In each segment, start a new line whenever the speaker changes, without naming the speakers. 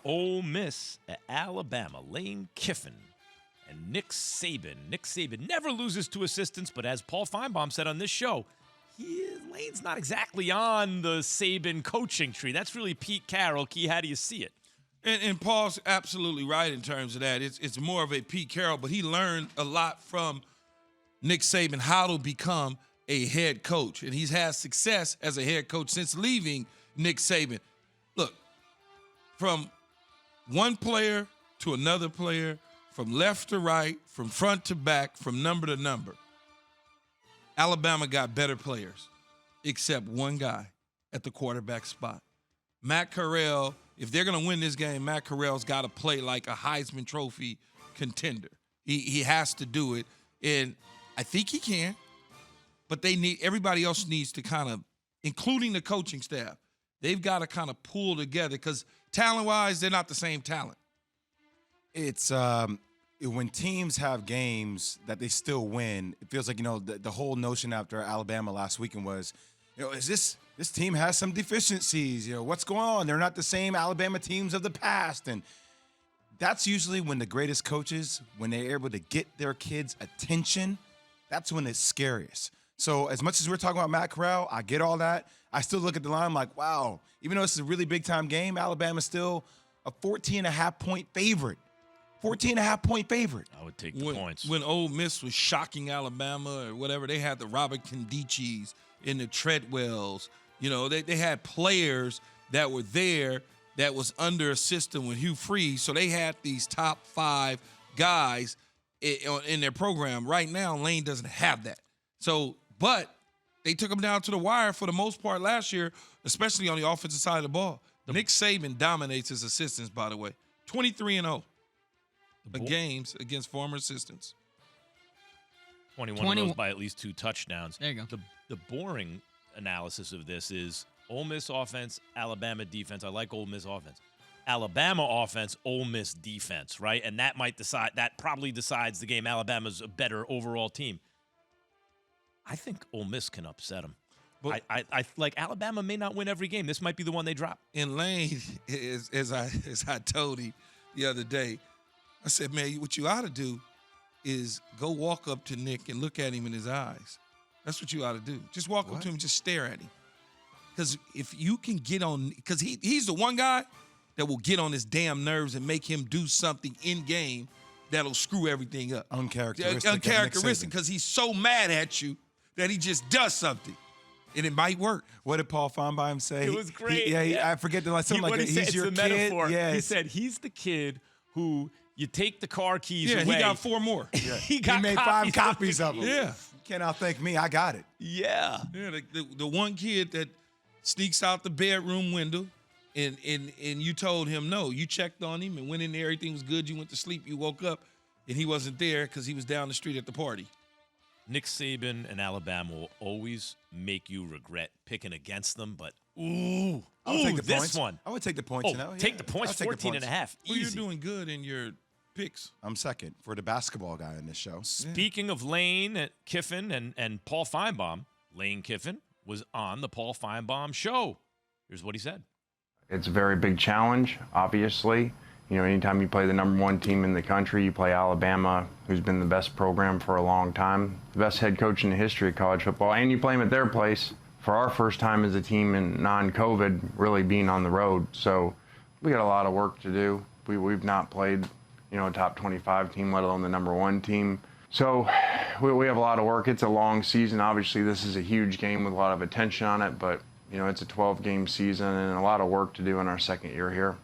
Ole Miss at Alabama. Lane Kiffin and Nick Saban. Nick Saban never loses to assistants, but as Paul Feinbaum said on this show, Lane's not exactly on the Saban coaching tree. That's really Pete Carroll. Key, how do you see it?
And Paul's absolutely right in terms of that. It's more of a Pete Carroll, but he learned a lot from Nick Saban how to become a head coach. And he's had success as a head coach since leaving Nick Saban. Look, from one player to another player, from left to right, from front to back, from number to number, Alabama got better players, except one guy at the quarterback spot. Matt Corral, if they're going to win this game, Matt Corral's got to play like a Heisman Trophy contender. He has to do it, and I think he can. But everybody else needs to kind of, including the coaching staff, they've got to kind of pull together because talent-wise, they're not the same talent.
It's when teams have games that they still win, it feels like, the whole notion after Alabama last weekend was, is this team has some deficiencies. What's going on? They're not the same Alabama teams of the past. And that's usually when the greatest coaches, when they're able to get their kids' attention, that's when it's scariest. So as much as we're talking about Matt Corral, I get all that. I still look at the line, I'm like, wow, even though this is a really big-time game, Alabama's still a 14.5-point favorite. 14.5-point favorite.
I would take the points.
When Ole Miss was shocking Alabama or whatever, they had the Robert Condichis and the Treadwells. They had players that were there that was under a system with Hugh Freeze. So they had these top 5 guys in their program. Right now, Lane doesn't have that. So, but they took them down to the wire for the most part last year, especially on the offensive side of the ball. Nick Saban dominates his assistants, by the way. 23-0 games against former assistants.
21 of those by at least 2 touchdowns.
There you go.
The boring analysis of this is Ole Miss offense, Alabama defense. I like Ole Miss offense. Alabama offense, Ole Miss defense, right? And that probably decides the game. Alabama's a better overall team. I think Ole Miss can upset them. But I like Alabama may not win every game. This might be the one they drop.
In Lane, as I told him the other day, I said, man, what you ought to do is go walk up to Nick and look at him in his eyes. That's what you ought to do. Just walk up to him and just stare at him. Because if you can get on, because he's the one guy that will get on his damn nerves and make him do something in game that'll screw everything up.
Uncharacteristic
because he's so mad at you that he just does something. And it might work.
What did Paul Feinbaum say?
It was great.
I forget something like that. He's your
kid. Metaphor.
Yes.
He said he's the kid who you take the car keys away.
Yeah, he got 4 more.
Yeah.
he
made 5 copies of them.
Yeah.
You can't outthink me. I got it.
Yeah.
Yeah, the one kid that sneaks out the bedroom window and you told him no. You checked on him and went in there. Everything was good. You went to sleep. You woke up and he wasn't there because he was down the street at the party.
Nick Saban and Alabama will always make you regret picking against them, but I would
take the
this
points.
one.
I would take the points.
Take the points, 14.5.
Well,
Easy.
you're doing good in your picks.
I'm second for the basketball guy in this show.
Speaking of Lane Kiffin and Paul Feinbaum, Lane Kiffin was on the Paul Feinbaum show. Here's what he said.
It's a very big challenge, obviously. Anytime you play the #1 team in the country, you play Alabama, who's been the best program for a long time, the best head coach in the history of college football, and you play them at their place for our first time as a team in non-COVID, really being on the road. So we got a lot of work to do. We've not played, a top 25 team, let alone the #1 team. So we have a lot of work. It's a long season. Obviously, this is a huge game with a lot of attention on it, but, it's a 12-game season and a lot of work to do in our second year here.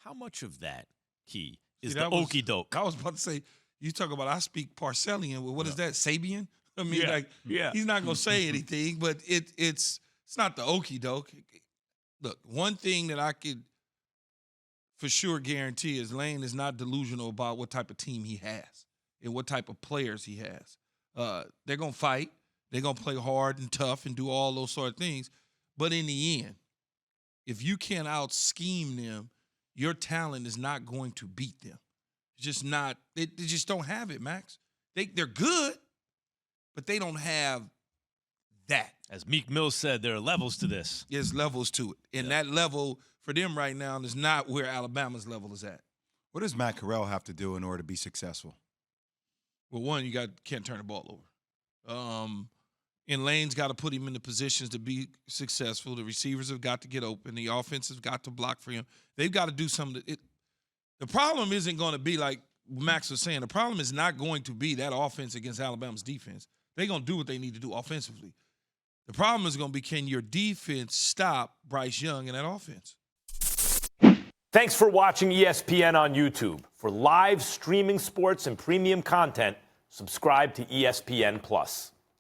How much of that, Key, is the okie doke?
I was about to say, you talk about I speak Parcellian. Well, what is that, Sabian? I mean, he's not going to say anything, but it's not the okie doke. Look, one thing that I could for sure guarantee is Lane is not delusional about what type of team he has and what type of players he has. They're going to fight. They're going to play hard and tough and do all those sort of things. But in the end, if you can't out-scheme them, your talent is not going to beat them. It's just not – they just don't have it, Max. They're good, but they don't have that.
As Meek Mill said, there are levels to this.
There's levels to it. And that level for them right now is not where Alabama's level is at.
What does Matt Corral have to do in order to be successful?
Well, one, can't turn the ball over. And Lane's got to put him in the positions to be successful. The receivers have got to get open. The offense has got to block for him. They've got to do something. The problem isn't going to be like Max was saying. The problem is not going to be that offense against Alabama's defense. They're going to do what they need to do offensively. The problem is going to be, can your defense stop Bryce Young in that offense?
Thanks for watching ESPN on YouTube. For live streaming sports and premium content, subscribe to ESPN+.